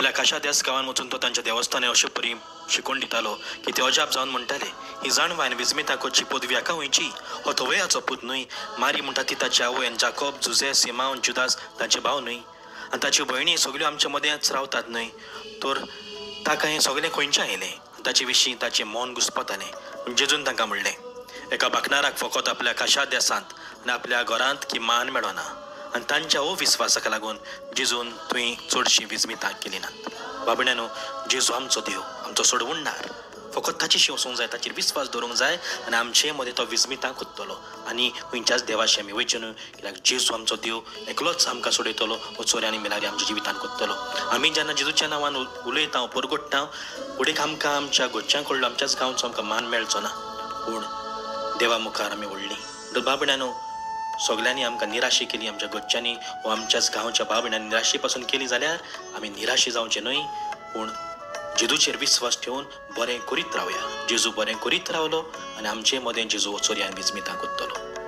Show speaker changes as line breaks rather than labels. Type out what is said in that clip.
आपल्या काशा देस गांवांत वचून तो तांच्या देवस्थानान अशे परी शिकोवन दितालो की ते अजाप जावन म्हणटाले ही जाणवान विजमिता कोची पदवी हाका वयची हो तोवयाचो पूत न्हय मारी म्हणटा ती ताची आवयन जाकोब जुझे सिमावन जुदास तांचे भाव न्हय आनी ताच्यो भयणी सगल्यो आमच्या मदेंच रावतात न्हय तर ताका हें सगलें खंयचें आयलें ताचे विशीं ताचें मन घुस्पतालें पूण जेजून तांकां म्हणलें एका बाकणाराक फकत आपल्या काशा देसांत आनी आपल्या घरांत किमान मेळना आनी तांच्या अविस्वासाक लागून जेजून तुवें चडशी विजमितां केली नात बाबड्यानो जेजू आमचो देव आमचो सोडवणदार फकत ताची शिव वचूंक जाय ताचेर विस्वास दवरूंक जाय आनी आमचे मदें तो विजमितां कोत्तलो आनी खंयच्याच देवाशी आमी वयचे न्हय कित्याक जेजू आमचो देव एकलोच आमकां सोडयतलो हो चोरी आनी मिलारी आमच्या जिवितान कोत्तलो आमी जेन्ना जेजूच्या नांवान उलयता परगट्टा फुडें आमकां आमच्या गोंयच्या कडलो आमच्याच गांवचो आमकां मान मेळचो ना पूण देवा मुखार आमी व्हडली तर बाबड्यानो सगल्यांनी आमकां निराशी केली आमच्या गोंयच्यांनी व आमच्याच गांवच्या बाबड्यांनी निराशी पासून केली जाल्यार आमी निराशी जावचे न्हय पूण जेजूचेर विस्वास ठेवून बरें करीत रावया जेजू बरें करीत रावलो आनी आमचे मदें जेजू चोरी आनी विजमितां कोत्तलो